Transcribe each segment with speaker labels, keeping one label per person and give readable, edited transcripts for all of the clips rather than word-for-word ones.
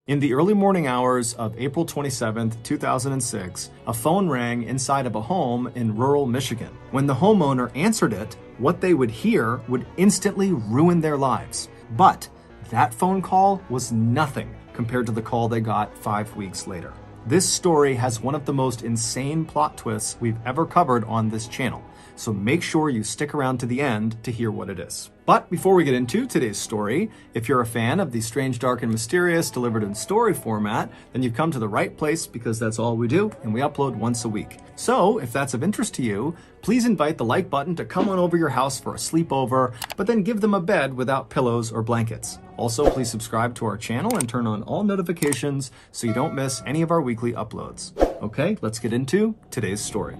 Speaker 1: In the early morning hours of April 27, 2006, a phone rang inside of a home in rural Michigan. When the homeowner answered it, what they would hear would instantly ruin their lives. But that phone call was nothing compared to the call they got 5 weeks later. This story has one of the most insane plot twists we've ever covered on this channel, so make sure you stick around to the end to hear what it is. But before we get into today's story, if you're a fan of the strange, dark, and mysterious delivered in story format, then you've come to the right place because that's all we do, and we upload once a week. So if that's of interest to you, please invite the like button to come on over your house for a sleepover, but then give them a bed without pillows or blankets. Also, please subscribe to our channel and turn on all notifications so you don't miss any of our weekly uploads. Okay, let's get into today's story.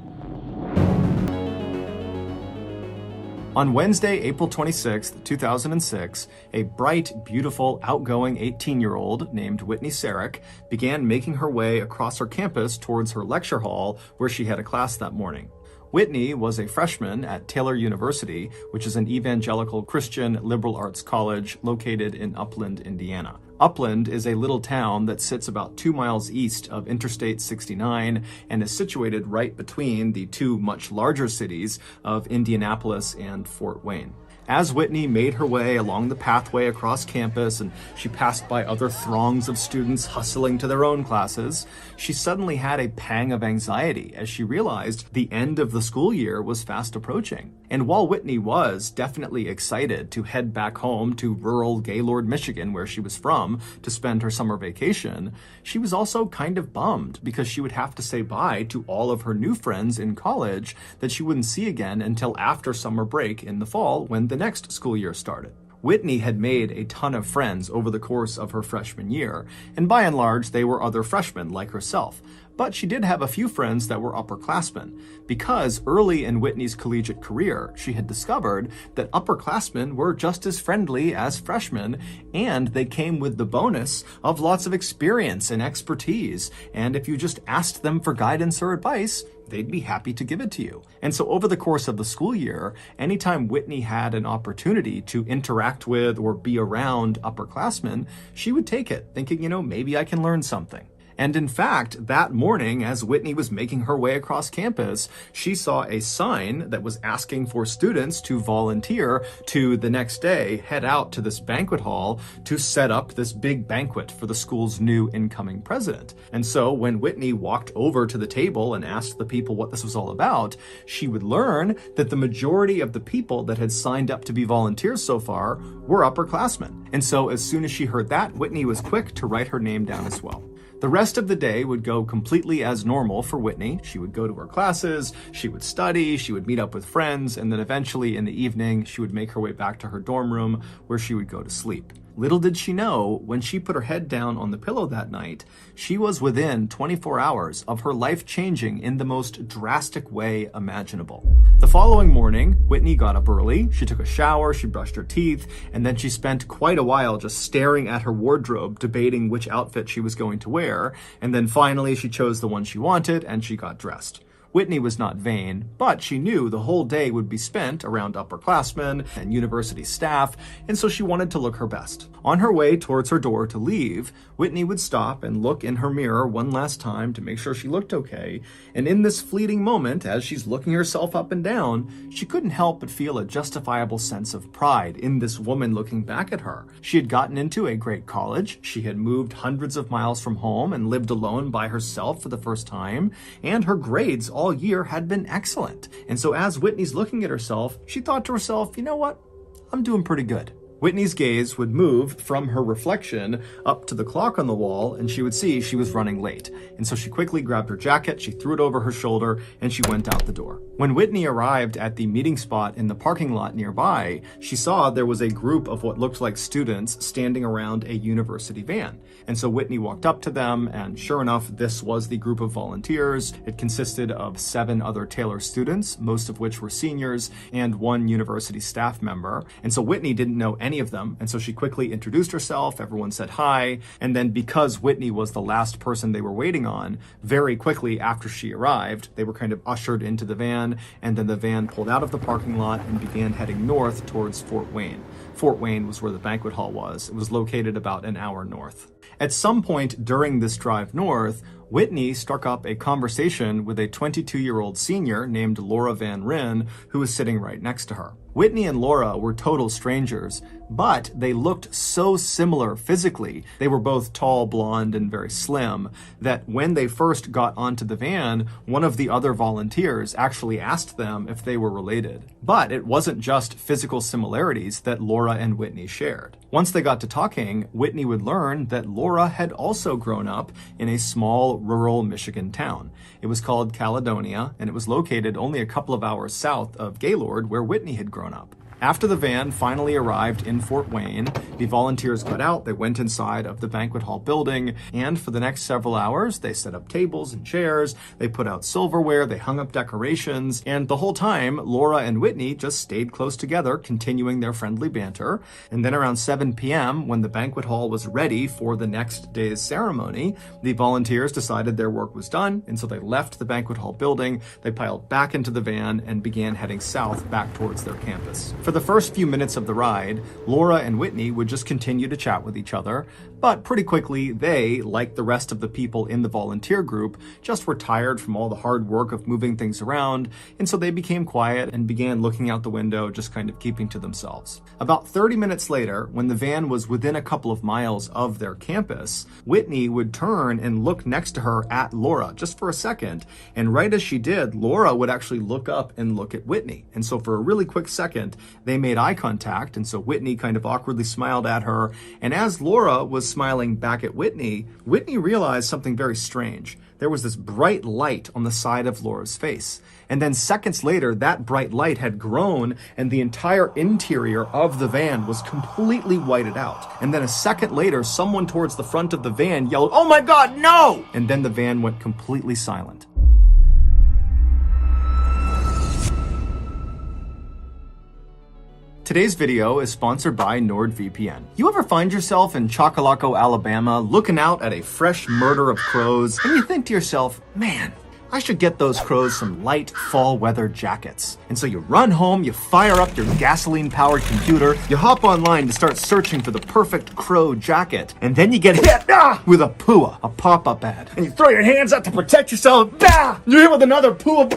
Speaker 1: On Wednesday, April 26, 2006, a bright, beautiful, outgoing 18-year-old named Whitney Sarek began making her way across her campus towards her lecture hall where she had a class that morning. Whitney was a freshman at Taylor University, which is an evangelical Christian liberal arts college located in Upland, Indiana. Upland is a little town that sits about 2 miles east of Interstate 69 and is situated right between the two much larger cities of Indianapolis and Fort Wayne. As Whitney made her way along the pathway across campus and she passed by other throngs of students hustling to their own classes, she suddenly had a pang of anxiety as she realized the end of the school year was fast approaching. And while Whitney was definitely excited to head back home to rural Gaylord, Michigan, where she was from, to spend her summer vacation, she was also kind of bummed because she would have to say bye to all of her new friends in college that she wouldn't see again until after summer break in the fall when the next school year started. Whitney had made a ton of friends over the course of her freshman year, and by and large they were other freshmen like herself. But she did have a few friends that were upperclassmen, because early in Whitney's collegiate career, she had discovered that upperclassmen were just as friendly as freshmen, and they came with the bonus of lots of experience and expertise, and if you just asked them for guidance or advice, they'd be happy to give it to you. And so over the course of the school year, anytime Whitney had an opportunity to interact with or be around upperclassmen, she would take it, thinking, maybe I can learn something. And in fact, that morning, as Whitney was making her way across campus, she saw a sign that was asking for students to volunteer to the next day head out to this banquet hall to set up this big banquet for the school's new incoming president. And so when Whitney walked over to the table and asked the people what this was all about, she would learn that the majority of the people that had signed up to be volunteers so far were upperclassmen. And so as soon as she heard that, Whitney was quick to write her name down as well. The rest of the day would go completely as normal for Whitney. She would go to her classes, she would study, she would meet up with friends, and then eventually in the evening, she would make her way back to her dorm room where she would go to sleep. Little did she know, when she put her head down on the pillow that night, she was within 24 hours of her life changing in the most drastic way imaginable. The following morning, Whitney got up early, she took a shower, she brushed her teeth, and then she spent quite a while just staring at her wardrobe, debating which outfit she was going to wear, and then finally she chose the one she wanted and she got dressed. Whitney was not vain, but she knew the whole day would be spent around upperclassmen and university staff, and so she wanted to look her best. On her way towards her door to leave, Whitney would stop and look in her mirror one last time to make sure she looked okay, and in this fleeting moment, as she's looking herself up and down, she couldn't help but feel a justifiable sense of pride in this woman looking back at her. She had gotten into a great college, she had moved hundreds of miles from home and lived alone by herself for the first time, and her grades all year had been excellent. And so as Whitney's looking at herself, she thought to herself, you know what? I'm doing pretty good. Whitney's gaze would move from her reflection up to the clock on the wall, and she would see she was running late. And so she quickly grabbed her jacket, she threw it over her shoulder, and she went out the door. When Whitney arrived at the meeting spot in the parking lot nearby, she saw there was a group of what looked like students standing around a university van. And so Whitney walked up to them, and sure enough, this was the group of volunteers. It consisted of 7 other Taylor students, most of which were seniors, and 1 university staff member. And so Whitney didn't know any of them, and so she quickly introduced herself, everyone said hi, and then because Whitney was the last person they were waiting on, very quickly after she arrived, they were kind of ushered into the van, and then the van pulled out of the parking lot and began heading north towards Fort Wayne. Fort Wayne was where the banquet hall was. It was located about an hour north. At some point during this drive north, Whitney struck up a conversation with a 22-year-old senior named Laura Van Ryn, who was sitting right next to her. Whitney and Laura were total strangers, but they looked so similar physically. They were both tall, blonde, and very slim, that when they first got onto the van, one of the other volunteers actually asked them if they were related. But it wasn't just physical similarities that Laura and Whitney shared. Once they got to talking, Whitney would learn that Laura had also grown up in a small rural Michigan town. It was called Caledonia, and it was located only a couple of hours south of Gaylord, where Whitney had grown up. After the van finally arrived in Fort Wayne, the volunteers got out, they went inside of the banquet hall building, and for the next several hours, they set up tables and chairs, they put out silverware, they hung up decorations, and the whole time, Laura and Whitney just stayed close together, continuing their friendly banter. And then around 7 p.m., when the banquet hall was ready for the next day's ceremony, the volunteers decided their work was done, and so they left the banquet hall building, they piled back into the van, and began heading south back towards their campus. For the first few minutes of the ride, Laura and Whitney would just continue to chat with each other, but pretty quickly they, like the rest of the people in the volunteer group, just were tired from all the hard work of moving things around, and so they became quiet and began looking out the window, just kind of keeping to themselves. About 30 minutes later, when the van was within a couple of miles of their campus, Whitney would turn and look next to her at Laura, just for a second, and right as she did, Laura would actually look up and look at Whitney. And so for a really quick second, they made eye contact, and so Whitney kind of awkwardly smiled at her, and as Laura was smiling back at Whitney, Whitney realized something very strange. There was this bright light on the side of Laura's face. And then seconds later, that bright light had grown and the entire interior of the van was completely whited out. And then a second later, someone towards the front of the van yelled, "Oh my God, no!" And then the van went completely silent. Today's video is sponsored by NordVPN. You ever find yourself in Chocolaco, Alabama, looking out at a fresh murder of crows, and you think to yourself, man, I should get those crows some light fall weather jackets. And so you run home, you fire up your gasoline-powered computer, you hop online to start searching for the perfect crow jacket, and then you get hit with a PUA, a pop-up ad. And you throw your hands out to protect yourself, you're hit with another PUA,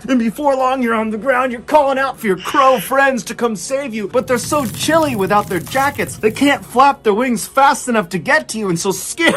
Speaker 1: and before long you're on the ground, you're calling out for your crow friends to come save you, but they're so chilly without their jackets, they can't flap their wings fast enough to get to you, and so scared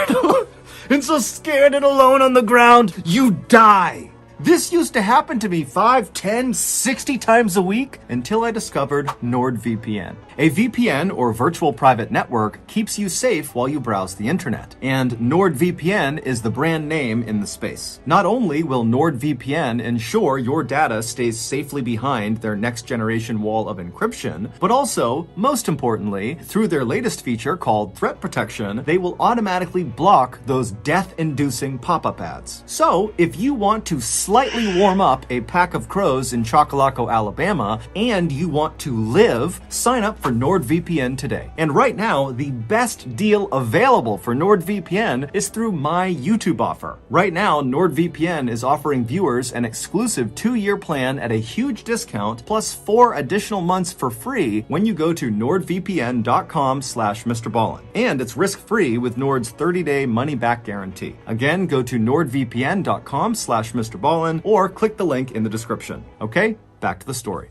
Speaker 1: and alone on the ground, you die. This used to happen to me 5, 10, 60 times a week until I discovered NordVPN. A VPN, or virtual private network, keeps you safe while you browse the internet. And NordVPN is the brand name in the space. Not only will NordVPN ensure your data stays safely behind their next generation wall of encryption, but also, most importantly, through their latest feature called Threat Protection, they will automatically block those death-inducing pop-up ads. So, if you want to slightly warm up a pack of crows in Chocolaco, Alabama, and you want to live, sign up for NordVPN today. And right now, the best deal available for NordVPN is through my YouTube offer. Right now, NordVPN is offering viewers an exclusive 2-year plan at a huge discount, plus 4 additional months for free when you go to nordvpn.com/MrBallin. And it's risk-free with Nord's 30-day money-back guarantee. Again, go to nordvpn.com/MrBallin or click the link in the description. Okay, back to the story.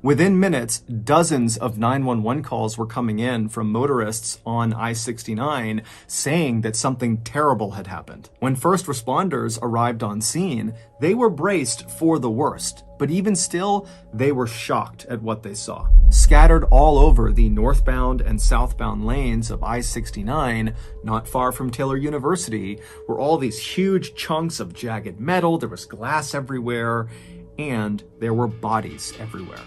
Speaker 1: Within minutes, dozens of 911 calls were coming in from motorists on I-69 saying that something terrible had happened. When first responders arrived on scene, they were braced for the worst, but even still, they were shocked at what they saw. Scattered all over the northbound and southbound lanes of I-69, not far from Taylor University, were all these huge chunks of jagged metal, there was glass everywhere, and there were bodies everywhere.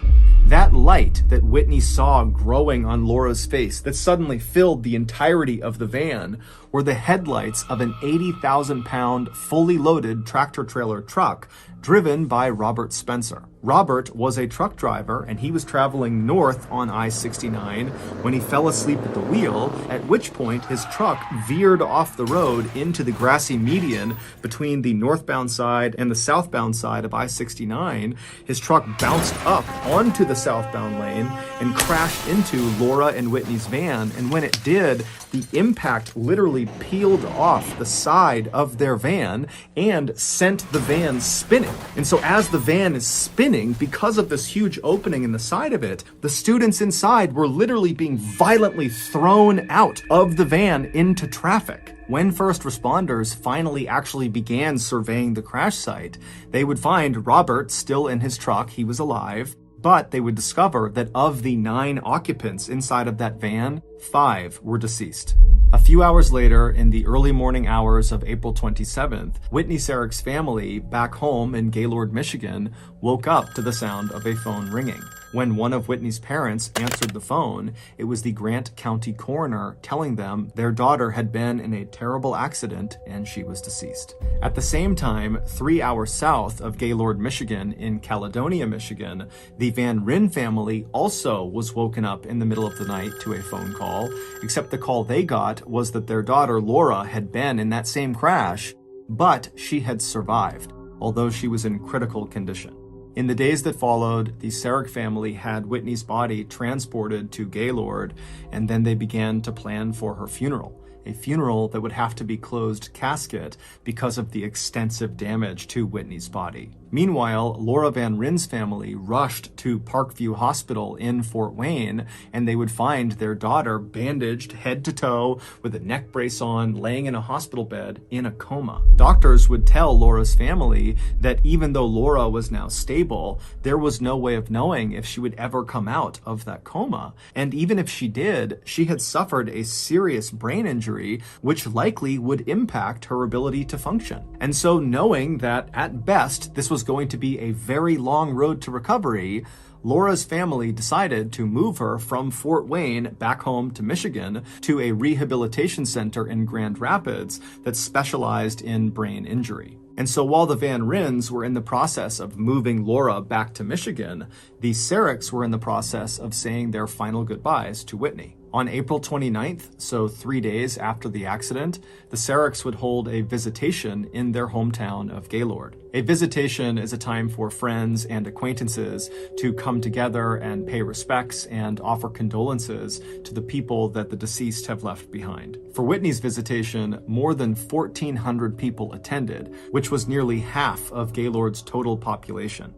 Speaker 1: That light that Whitney saw growing on Laura's face that suddenly filled the entirety of the van were the headlights of an 80,000-pound, fully loaded tractor-trailer truck driven by Robert Spencer. Robert was a truck driver, and he was traveling north on I-69 when he fell asleep at the wheel, at which point his truck veered off the road into the grassy median between the northbound side and the southbound side of I-69. His truck bounced up onto the southbound lane and crashed into Laura and Whitney's van, and when it did, the impact literally peeled off the side of their van and sent the van spinning. And so as the van is spinning, because of this huge opening in the side of it, the students inside were literally being violently thrown out of the van into traffic. When first responders finally actually began surveying the crash site, they would find Robert still in his truck. He was alive. But they would discover that of the 9 occupants inside of that van, 5 were deceased. A few hours later, in the early morning hours of April 27th, Whitney Sarik's family, back home in Gaylord, Michigan, woke up to the sound of a phone ringing. When one of Whitney's parents answered the phone, it was the Grant County coroner telling them their daughter had been in a terrible accident and she was deceased. At the same time, 3 hours south of Gaylord, Michigan, in Caledonia, Michigan, the Van Ryn family also was woken up in the middle of the night to a phone call, except the call they got was that their daughter Laura had been in that same crash, but she had survived, although she was in critical condition. In the days that followed, the Sarik family had Whitney's body transported to Gaylord, and then they began to plan for her funeral. A funeral that would have to be closed casket because of the extensive damage to Whitney's body. Meanwhile, Laura Van Ryn's family rushed to Parkview Hospital in Fort Wayne, and they would find their daughter bandaged head to toe with a neck brace on, laying in a hospital bed in a coma. Doctors would tell Laura's family that even though Laura was now stable, there was no way of knowing if she would ever come out of that coma. And even if she did, she had suffered a serious brain injury, which likely would impact her ability to function. And so knowing that at best this was going to be a very long road to recovery, Laura's family decided to move her from Fort Wayne back home to Michigan to a rehabilitation center in Grand Rapids that specialized in brain injury. And so while the Van Ryns were in the process of moving Laura back to Michigan, the Sariks were in the process of saying their final goodbyes to Whitney. On April 29th, so 3 days after the accident, the Sariks would hold a visitation in their hometown of Gaylord. A visitation is a time for friends and acquaintances to come together and pay respects and offer condolences to the people that the deceased have left behind. For Whitney's visitation, more than 1,400 people attended, which was nearly half of Gaylord's total population.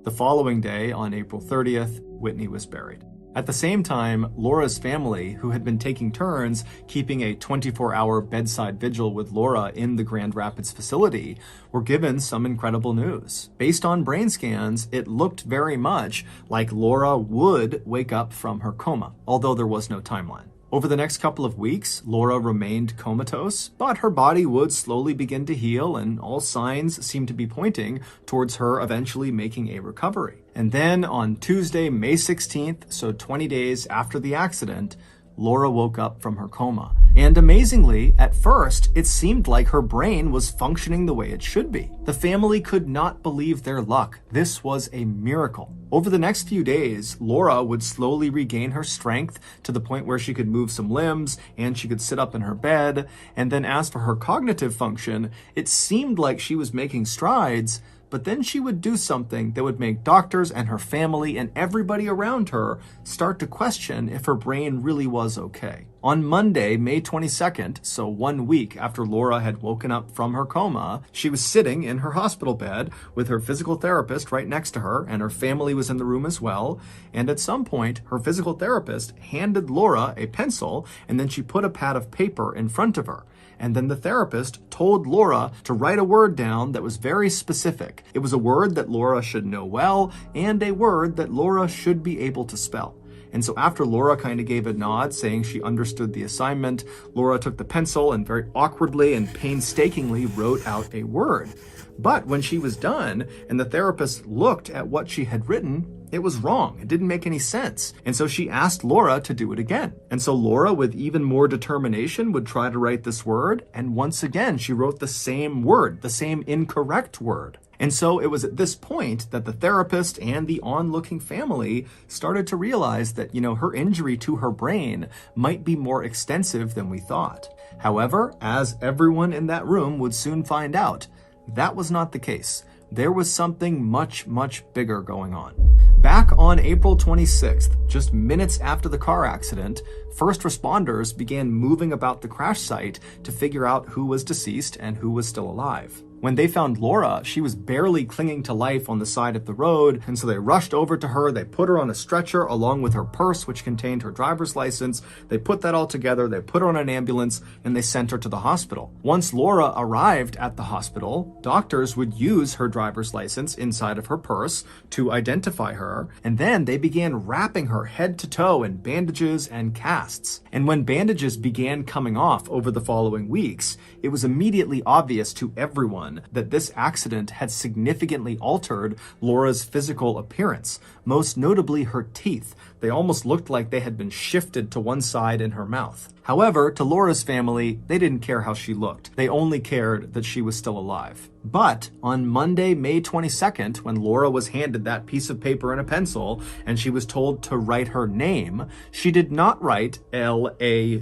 Speaker 1: The following day, on April 30th, Whitney was buried. At the same time, Laura's family, who had been taking turns keeping a 24-hour bedside vigil with Laura in the Grand Rapids facility, were given some incredible news. Based on brain scans, it looked very much like Laura would wake up from her coma, although there was no timeline. Over the next couple of weeks, Laura remained comatose, but her body would slowly begin to heal, and all signs seemed to be pointing towards her eventually making a recovery. And then on Tuesday, May 16th, so 20 days after the accident, Laura woke up from her coma. And amazingly, at first, it seemed like her brain was functioning the way it should be. The family could not believe their luck. This was a miracle. Over the next few days, Laura would slowly regain her strength to the point where she could move some limbs and she could sit up in her bed. And then as for her cognitive function, it seemed like she was making strides, but then she would do something that would make doctors and her family and everybody around her start to question if her brain really was okay. On Monday, May 22nd, so 1 week after Laura had woken up from her coma, she was sitting in her hospital bed with her physical therapist right next to her, and her family was in the room as well. And at some point, her physical therapist handed Laura a pencil, and then she put a pad of paper in front of her. And then the therapist told Laura to write a word down that was very specific. It was a word that Laura should know well, and a word that Laura should be able to spell. And so after Laura kind of gave a nod saying she understood the assignment, Laura took the pencil and very awkwardly and painstakingly wrote out a word. But when she was done and the therapist looked at what she had written, It was wrong. It didn't make any sense. And so she asked Laura to do it again. And so Laura, with even more determination, would try to write this word. And once again, she wrote the same word, the same incorrect word. And so it was at this point that the therapist and the onlooking family started to realize that, her injury to her brain might be more extensive than we thought. However, as everyone in that room would soon find out, that was not the case. There was something much, much bigger going on. Back on April 26th, just minutes after the car accident, first responders began moving about the crash site to figure out who was deceased and who was still alive. When they found Laura, she was barely clinging to life on the side of the road, and so they rushed over to her. They put her on a stretcher along with her purse, which contained her driver's license. They put that all together, they put her on an ambulance, and they sent her to the hospital. Once Laura arrived at the hospital, doctors would use her driver's license inside of her purse to identify her, and then they began wrapping her head to toe in bandages and casts. And when bandages began coming off over the following weeks, it was immediately obvious to everyone that this accident had significantly altered Laura's physical appearance, most notably her teeth. They almost looked like they had been shifted to one side in her mouth. However, to Laura's family, they didn't care how she looked. They only cared that she was still alive. But on Monday, May 22nd, when Laura was handed that piece of paper and a pencil, and she was told to write her name, she did not write L-A-U-R-A,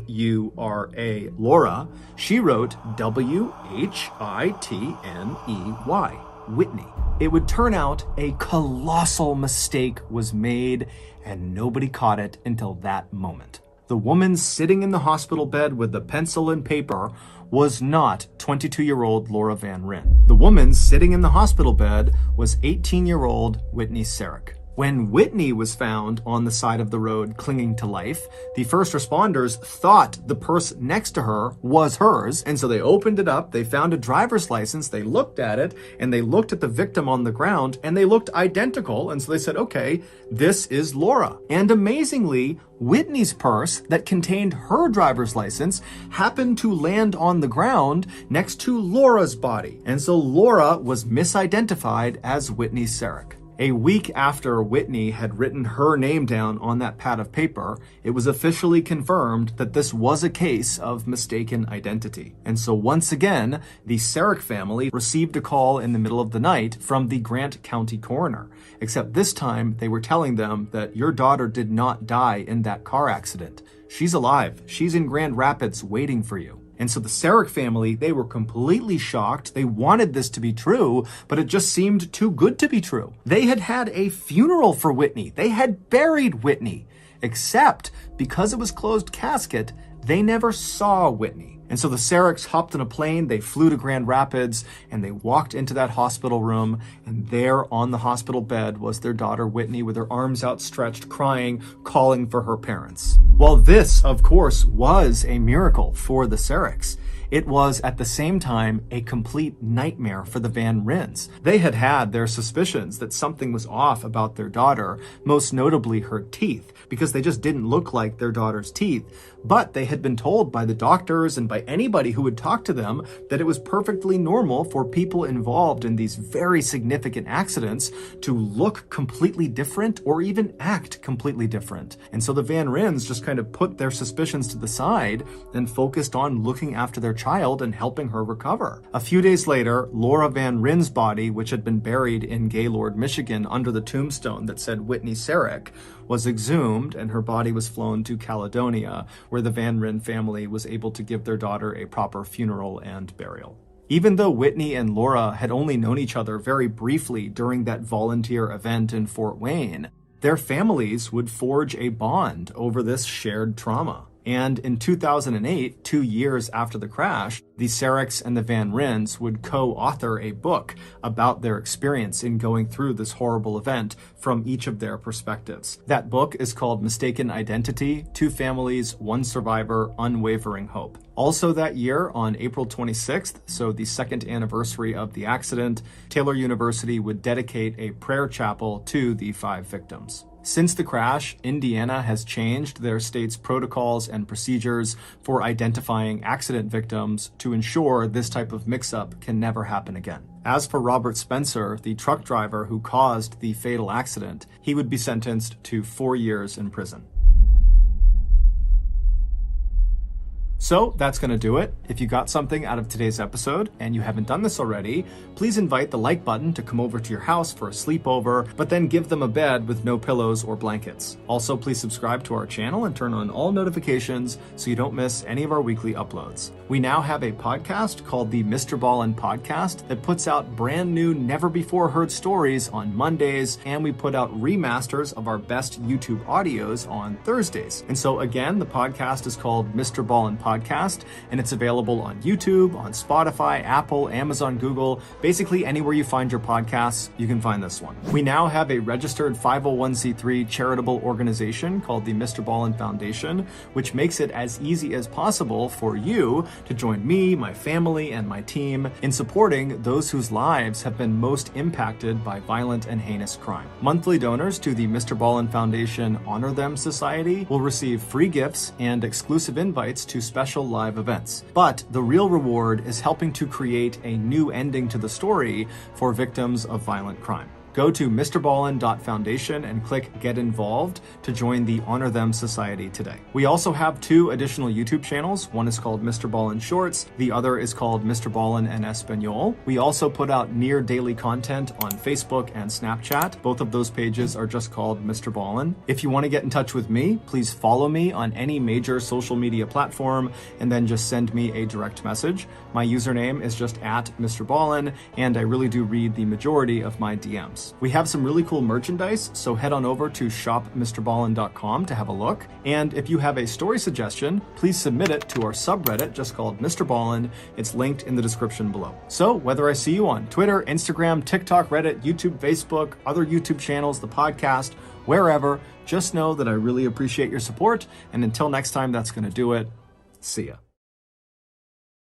Speaker 1: Laura. She wrote W-H-I-T-N-E-Y, Whitney. It would turn out a colossal mistake was made, and nobody caught it until that moment. The woman sitting in the hospital bed with the pencil and paper was not 22-year-old Laura Van Ryn. The woman sitting in the hospital bed was 18-year-old Whitney Sarek. When Whitney was found on the side of the road clinging to life, the first responders thought the purse next to her was hers, and so they opened it up, they found a driver's license, they looked at it, and they looked at the victim on the ground, and they looked identical, and so they said, okay, this is Laura. And amazingly, Whitney's purse that contained her driver's license happened to land on the ground next to Laura's body, and so Laura was misidentified as Whitney Sarek. A week after Whitney had written her name down on that pad of paper, it was officially confirmed that this was a case of mistaken identity. And so once again, the Sarek family received a call in the middle of the night from the Grant County coroner. Except this time, they were telling them that your daughter did not die in that car accident. She's alive. She's in Grand Rapids waiting for you. And so the Sarek family, they were completely shocked. They wanted this to be true, but it just seemed too good to be true. They had had a funeral for Whitney. They had buried Whitney. Except because it was closed casket, they never saw Whitney. And so the Sareks hopped on a plane, they flew to Grand Rapids, and they walked into that hospital room, and there on the hospital bed was their daughter Whitney with her arms outstretched, crying, calling for her parents. While this, of course, was a miracle for the Sareks, it was at the same time a complete nightmare for the Van Ryns. They had had their suspicions that something was off about their daughter, most notably her teeth, because they just didn't look like their daughter's teeth. But they had been told by the doctors and by anybody who would talk to them that it was perfectly normal for people involved in these very significant accidents to look completely different or even act completely different. And so the Van Ryns just kind of put their suspicions to the side and focused on looking after their child and helping her recover. A few days later, Laura Van Ryn's body, which had been buried in Gaylord, Michigan under the tombstone that said Whitney Sarek, was exhumed and her body was flown to Caledonia, where the Van Ryn family was able to give their daughter a proper funeral and burial. Even though Whitney and Laura had only known each other very briefly during that volunteer event in Fort Wayne, their families would forge a bond over this shared trauma. And in 2008, 2 years after the crash, the Sareks and the Van Ryns would co-author a book about their experience in going through this horrible event from each of their perspectives. That book is called Mistaken Identity: Two Families, One Survivor, Unwavering Hope. Also that year, on April 26th, so the second anniversary of the accident, Taylor University would dedicate a prayer chapel to the 5 victims. Since the crash, Indiana has changed their state's protocols and procedures for identifying accident victims to ensure this type of mix-up can never happen again. As for Robert Spencer, the truck driver who caused the fatal accident, he would be sentenced to 4 years in prison. So that's going to do it. If you got something out of today's episode and you haven't done this already, please invite the like button to come over to your house for a sleepover, but then give them a bed with no pillows or blankets. Also, please subscribe to our channel and turn on all notifications so you don't miss any of our weekly uploads. We now have a podcast called the Mr. Ballin Podcast that puts out brand new, never before heard stories on Mondays, and we put out remasters of our best YouTube audios on Thursdays. And so again, the podcast is called Mr. Ballin Podcast, and it's available on YouTube, on Spotify, Apple, Amazon, Google, basically anywhere you find your podcasts, you can find this one. We now have a registered 501c3 charitable organization called the Mr. Ballin Foundation, which makes it as easy as possible for you to join me, my family, and my team in supporting those whose lives have been most impacted by violent and heinous crime. Monthly donors to the Mr. Ballin Foundation Honor Them Society will receive free gifts and exclusive invites to special live events. But the real reward is helping to create a new ending to the story for victims of violent crime. Go to mrballin.foundation and click Get Involved to join the Honor Them Society today. We also have 2 additional YouTube channels. One is called Mr. Ballin Shorts. The other is called Mr. Ballin en Espanol. We also put out near daily content on Facebook and Snapchat. Both of those pages are just called Mr. Ballin. If you want to get in touch with me, please follow me on any major social media platform and then just send me a direct message. My username is just @Mr. Ballin, and I really do read the majority of my DMs. We have some really cool merchandise, so head on over to shopmrballin.com to have a look. And if you have a story suggestion, please submit it to our subreddit just called Mr. Ballin. It's linked in the description below. So whether I see you on Twitter, Instagram, TikTok, Reddit, YouTube, Facebook, other YouTube channels, the podcast, wherever, just know that I really appreciate your support. And until next time, that's going to do it. See ya.